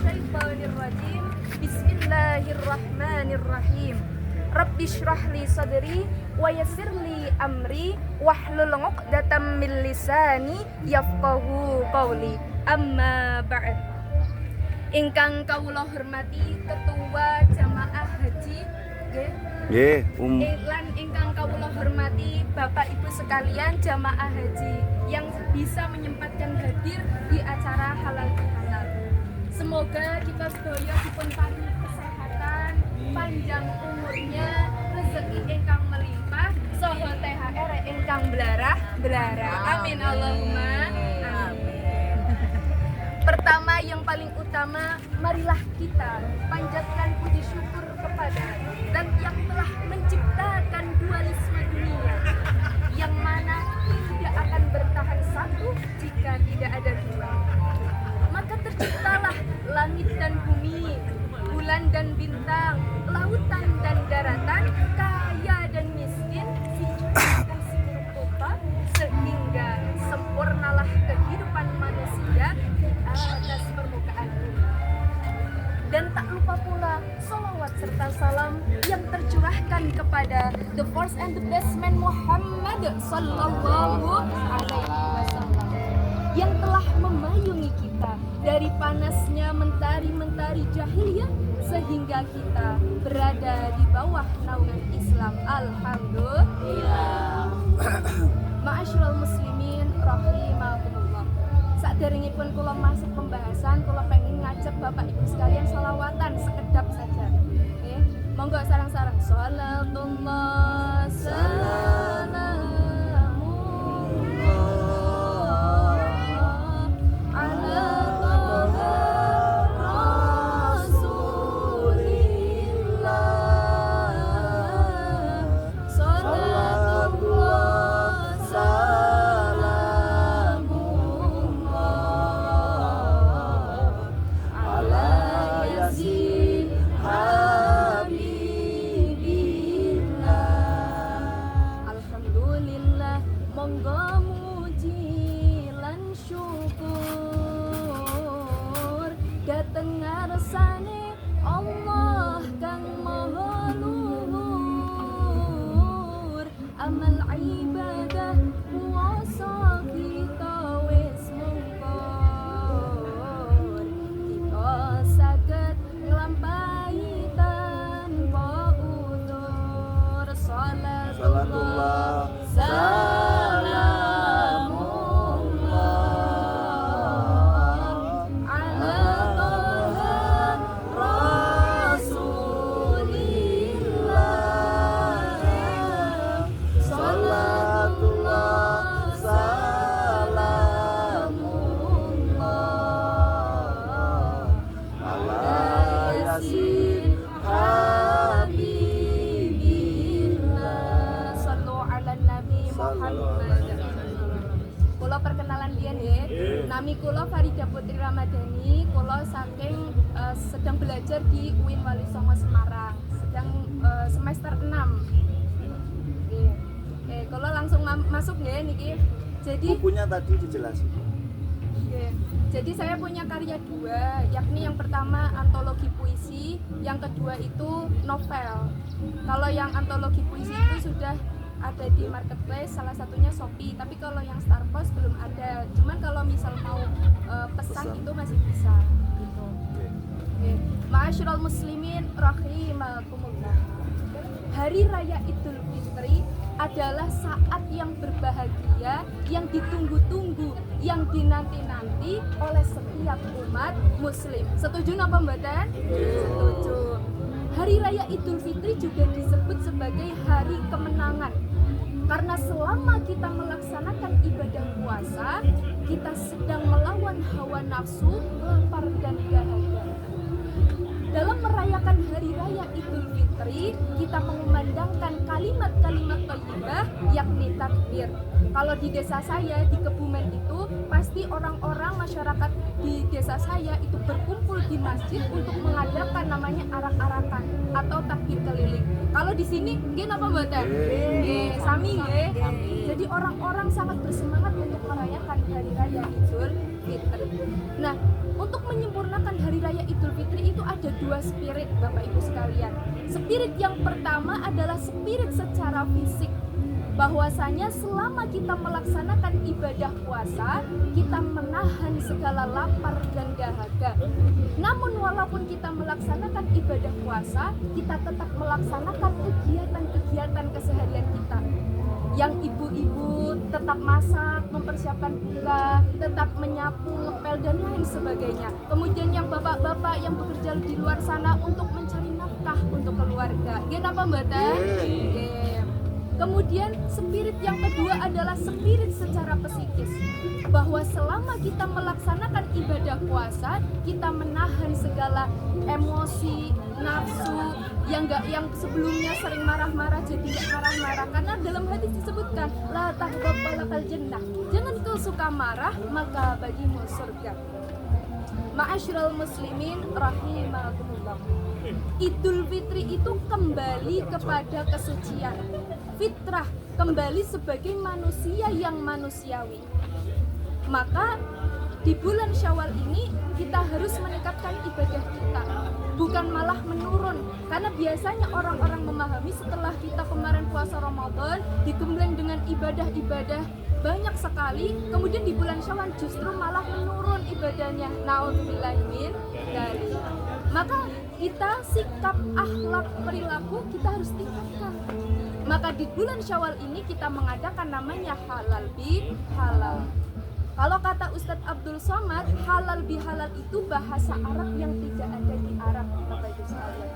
minasyaitonir rajim. Bismillahirrahmanirrahim. Rabbi shrah li sadri wa yassir li amri wahlul 'uqdatam min lisani yafqahu qawli. Amma ba'd. Ingkang kawula hormati Ketua Jamaah Haji lan ingkang kawula hormati Bapak Ibu sekalian jamaah haji yang bisa menyempatkan hadir di acara halal bihalal. Semoga kita sedaya dipun paringi kesehatan, panjang umurnya, rezeki ingkang melimpah, saha THR ingkang belarah. Amin Allahumma amin. Pertama yang paling utama, marilah kita panjatkan puji syukur kepada dan yang telah menciptakan dualisme dunia, yang mana tidak akan bertahan satu jika tidak ada dua. Maka terciptalah langit dan bumi, bulan dan bintang, lautan dan daratan, kaya dan miskin, si cukup dan si rupa, sehingga sempurnalah kehidupan manusia di atas permukaan bumi. Dan tak lupa pula salawat serta salam yang tercurahkan kepada the first and the best man Muhammad sallallahu alaihi wasallam yang telah memayungi kita dari panasnya mentari-mentari jahiliyah sehingga kita berada di bawah naungan Islam. Alhamdulillah. Ma'asyiral muslimin rahimakumullah. Saderengipun kula masuk pembahasan, kula pengen ngajak Bapak Ibu sekalian selawatan sekedap saja. Nggih. Monggo sareng-sareng salatullah salamullah ala ngarsane Allah kang maha luhur, amal ibadah puasa kita wis mungkur, kita saged nglampahi tanpa udzur. Salatullah nami kula Farida Putri Ramadhani, kula saking sedang belajar di UIN Wali Songo Semarang, sedang semester 6. Kula langsung masuk nggih niki. Jadi bukunya tadi dijelasin. Jadi saya punya karya dua, yakni yang pertama antologi puisi, yang kedua itu novel. Kalau yang antologi puisi itu sudah ada di marketplace, salah satunya Shopee, tapi kalau yang Starpost belum ada. Cuman kalau misal mau pesan itu masih bisa gitu. Ma'asyiral muslimin rahimakumullah. Hari Raya Idul Fitri adalah saat yang berbahagia, yang ditunggu-tunggu, yang dinanti-nanti oleh setiap umat muslim. Setuju napa mboten? Setuju. Hari Raya Idul Fitri juga disebut sebagai hari kemenangan. Karena selama kita melaksanakan ibadah puasa, kita sedang melawan hawa nafsu, lapar dan dahaga. Dalam merayakan Hari Raya Idul Fitri, kita mengumandangkan kalimat-kalimat thayyibah, yakni takbir. Kalau di desa saya, di Kebumen itu, pasti orang-orang masyarakat di desa saya itu berkumpul di masjid untuk mengadakan namanya arak-arakan atau takbir keliling. Kalau di sini, nggih napa mboten? Nggih, sami nggih. Jadi orang-orang sangat bersemangat untuk merayakan Hari Raya Idul Fitri. Nah, untuk menyempurnakan Hari Raya Idul ada dua spirit Bapak Ibu sekalian. Spirit yang pertama adalah spirit secara fisik, bahwasanya selama kita melaksanakan ibadah puasa, kita menahan segala lapar dan dahaga. Namun walaupun kita melaksanakan ibadah puasa, kita tetap melaksanakan kegiatan-kegiatan keseharian kita. Yang ibu-ibu tetap masak, mempersiapkan buka, tetap menyapu, ngepel, dan lain sebagainya. Kemudian yang bapak-bapak yang bekerja di luar sana untuk mencari nafkah untuk keluarga. Kenapa Mbak Teh? Kemudian spirit yang kedua adalah spirit secara psikis, bahwa selama kita melaksanakan ibadah puasa, kita menahan segala emosi, nafsu yang sebelumnya sering marah-marah jadi nggak marah-marah, karena dalam hadis disebutkan la taghdab walakal jannah, jangan kau suka marah maka bagimu surga. Ma'asyiral muslimin rahimakumullah. Idul Fitri itu kembali kepada kesucian, fitrah, kembali sebagai manusia yang manusiawi. Maka di bulan Syawal ini kita harus meningkatkan ibadah kita, bukan malah menurun. Karena biasanya orang-orang memahami setelah kita kemarin puasa Ramadan digembleng dengan ibadah-ibadah banyak sekali, kemudian di bulan Syawal justru malah menurun ibadahnya. Nauzubillah min dzalik. Maka kita sikap, akhlak, perilaku kita harus tingkatkan. Maka di bulan Syawal ini kita mengadakan namanya halal bi halal. Kalau kata Ustadz Abdul Somad, halal bihalal itu bahasa Arab yang tidak ada di Arab, Bapak Ibu sekalian.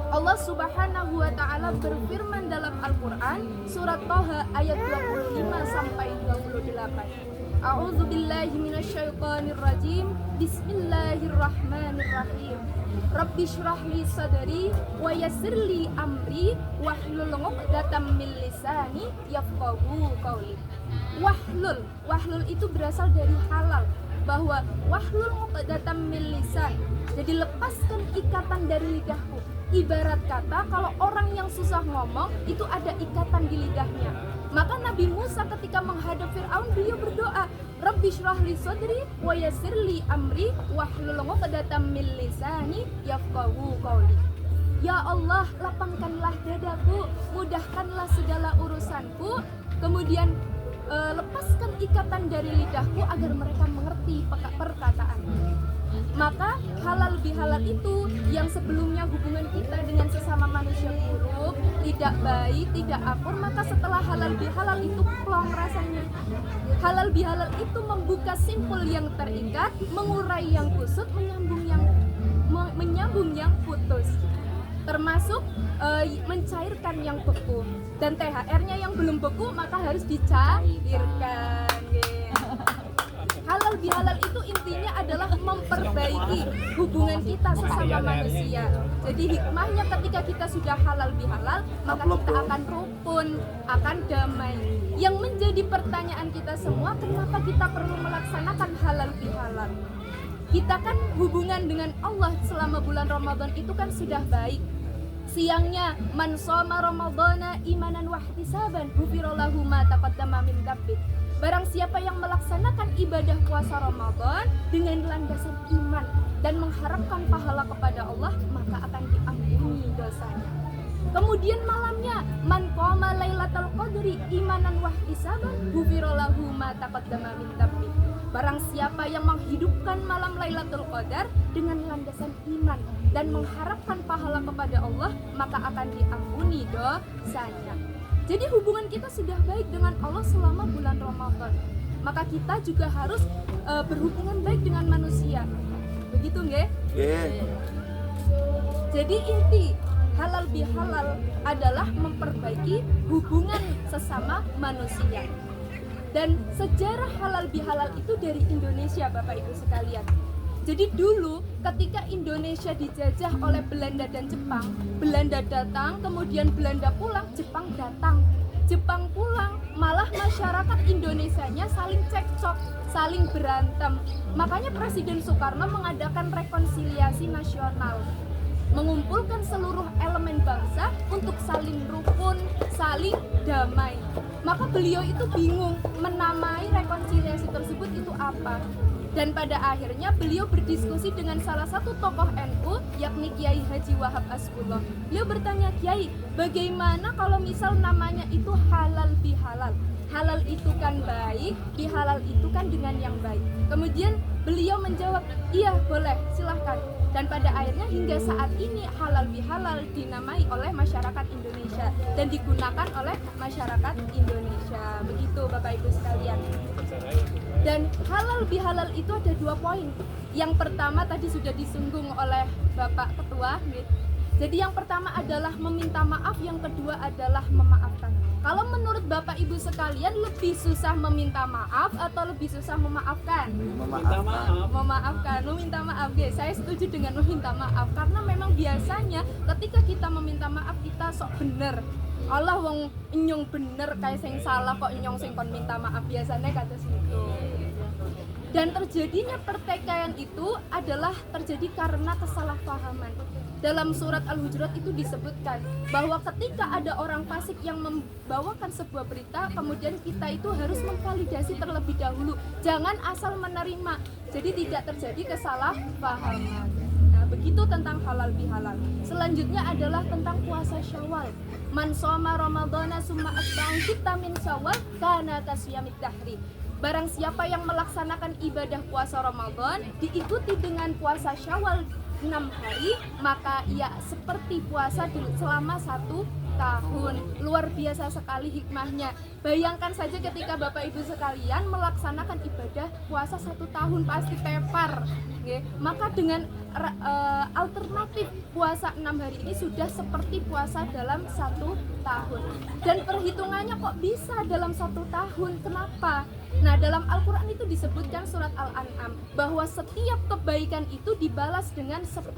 Allah Subhanahu wa taala berfirman dalam Al-Qur'an surat Thaha ayat 25 sampai 28. A'udzu billahi minasyaitonir rajim. Bismillahirrahmanirrahim. Rabbi shrah li sadri wa yassir li amri wahlul 'uqdatam min lisani yafqahu qawli. Wahlul itu berasal dari halal, bahwa wahlul 'uqdatam min lisan. Jadi lepaskan ikatan dari lidahku. Ibarat kata kalau orang yang susah ngomong itu ada ikatan di lidahnya. Maka Nabi Musa ketika menghadap Fir'aun, beliau berdoa, Rabbi shrah li sadri wa yassir li amri wahlul 'uqdatam min lisani yafqahu qawli. Ya Allah, lapangkanlah dadaku, mudahkanlah segala urusanku, kemudian lepaskan ikatan dari lidahku agar mereka mengerti perkataan. Maka halal bihalal itu yang sebelumnya hubungan kita dengan sesama manusia buruk, tidak baik, tidak akur, maka setelah halal bihalal itu plong rasanya. Halal bihalal itu membuka simpul yang terikat, mengurai yang kusut, menyambung yang putus, termasuk mencairkan yang beku, dan THR-nya yang belum beku maka harus dicairkan. Halal bihalal itu intinya adalah memperbaiki hubungan kita sesama manusia. Jadi hikmahnya ketika kita sudah halal bihalal, maka kita akan rukun, akan damai. Yang menjadi pertanyaan kita semua, kenapa kita perlu melaksanakan halal bihalal? Kita kan hubungan dengan Allah selama bulan Ramadan itu kan sudah baik. Siangnya man shoma ramadhana imanan wa ihtisaban ghufira lahu ma taqaddama min dzambi. Barang siapa yang melaksanakan ibadah puasa Ramadan dengan landasan iman dan mengharapkan pahala kepada Allah, maka akan diampuni dosanya. Kemudian malamnya man qama lailatul qadri imanan wa ihtisaban ghufira lahu ma taqaddama min dzambi. Barang siapa yang menghidupkan malam Lailatul Qadar dengan landasan iman dan mengharapkan pahala kepada Allah, maka akan diampuni dosanya. Jadi hubungan kita sudah baik dengan Allah selama bulan Ramadan. Maka kita juga harus berhubungan baik dengan manusia. Begitu nggih? Jadi inti halal bihalal adalah memperbaiki hubungan sesama manusia. Dan sejarah halal bihalal itu dari Indonesia, Bapak Ibu sekalian. Jadi dulu ketika Indonesia dijajah oleh Belanda dan Jepang, Belanda datang, kemudian Belanda pulang, Jepang datang. Jepang pulang, malah masyarakat Indonesianya saling cekcok, saling berantem. Makanya Presiden Soekarno mengadakan rekonsiliasi nasional. mengumpulkan seluruh elemen bangsa untuk saling rukun, saling damai. Maka beliau itu bingung menamai rekonsiliasi tersebut itu apa. Dan pada akhirnya beliau berdiskusi dengan salah satu tokoh NU, yakni Kiai Haji Wahab Asqullah. Beliau bertanya, Kiai, bagaimana kalau misal namanya itu halal bihalal? Halal itu kan baik, bihalal itu kan dengan yang baik. Kemudian beliau menjawab, iya boleh, silahkan. Dan pada akhirnya hingga saat ini halal bihalal dinamai oleh masyarakat Indonesia dan digunakan oleh masyarakat Indonesia. Begitu Bapak Ibu sekalian. Dan halal bihalal itu ada 2 poin. Yang pertama tadi sudah disinggung oleh Bapak Ketua. Jadi yang pertama adalah meminta maaf, yang kedua adalah memaafkan. Kalau menurut Bapak Ibu sekalian lebih susah meminta maaf atau lebih susah memaafkan? Meminta maaf. Guys, saya setuju dengan meminta maaf karena memang biasanya ketika kita meminta maaf kita sok bener. Allah wong nyong bener kayak sing salah kok nyong sing kon minta maaf, biasanya kata situ. Dan terjadinya pertikaian itu adalah terjadi karena kesalahpahaman. Dalam surat Al-Hujurat itu disebutkan bahwa ketika ada orang fasik yang membawakan sebuah berita, kemudian kita itu harus memvalidasi terlebih dahulu. Jangan asal menerima. Jadi tidak terjadi kesalahpahaman. Nah, begitu tentang halal bihalal. Selanjutnya adalah tentang puasa Syawal. Man shoma Ramadhana summa atba'ahu sitta min Syawal kana kasyamid dahri. Barang siapa yang melaksanakan ibadah puasa Ramadan diikuti dengan puasa Syawal 6 hari, maka ia seperti puasa selama 1 tahun. Luar biasa sekali hikmahnya. Bayangkan saja ketika Bapak Ibu sekalian melaksanakan ibadah puasa 1 tahun pasti tepar. Maka dengan alternatif puasa 6 hari ini sudah seperti puasa dalam 1 tahun. Dan perhitungannya kok bisa dalam 1 tahun? Kenapa? Nah, dalam Al-Quran itu disebutkan surat Al-An'am bahwa setiap kebaikan itu dibalas dengan 10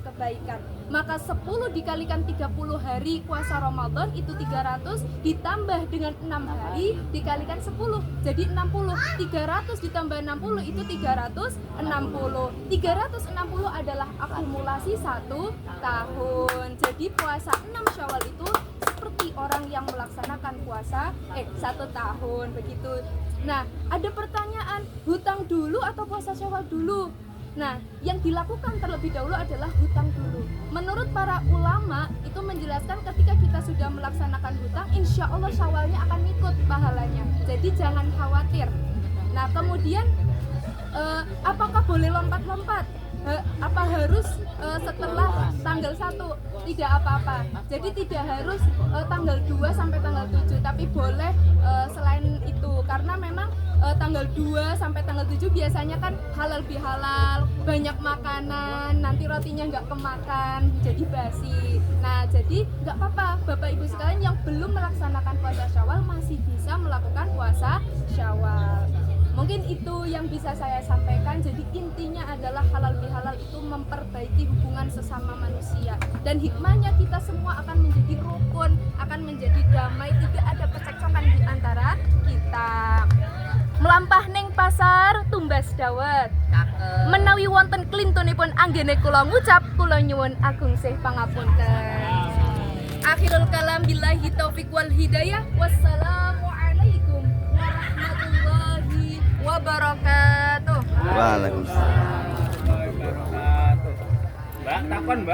kebaikan. Maka 10 dikalikan 30 hari puasa Ramadan itu 300, ditambah dengan 6 hari dikalikan 10 jadi 60. 300 ditambah 60 itu 360. 360 adalah akumulasi 1 tahun. Jadi puasa 6 Syawal itu seperti orang yang melaksanakan puasa 1 tahun begitu. Nah, ada pertanyaan, hutang dulu atau puasa Syawal dulu? Nah, yang dilakukan terlebih dahulu adalah hutang dulu. Menurut para ulama itu menjelaskan ketika kita sudah melaksanakan hutang, insya Allah Syawalnya akan ikut pahalanya. Jadi jangan khawatir. Nah, kemudian apakah boleh lompat-lompat? Apa harus setelah tanggal 1? Tidak apa-apa. Jadi tidak harus tanggal 2 sampai tanggal 7, tapi boleh selain itu karena memang tanggal 2 sampai tanggal 7 biasanya kan halal bihalal, banyak makanan, nanti rotinya nggak kemakan, jadi basi. Nah, jadi nggak apa-apa, Bapak Ibu sekalian yang belum melaksanakan puasa Syawal masih bisa melakukan puasa Syawal. Mungkin itu yang bisa saya sampaikan. Jadi intinya adalah halal bihalal itu memperbaiki hubungan sesama manusia. Dan hikmahnya kita semua akan menjadi rukun, akan menjadi damai, tidak ada percekcokan di antara kita. Melampah ning pasar tumbas dawet. Menawi wonten klintunipun anggene kula ngucap, kula nyuwun agung sih pangapunten. Akhirul kalam billahi taufik wal hidayah. Wassalamualaikum warahmatullahi wabarakatuh. Waalaikumsalam. Mbak, takon Mbak.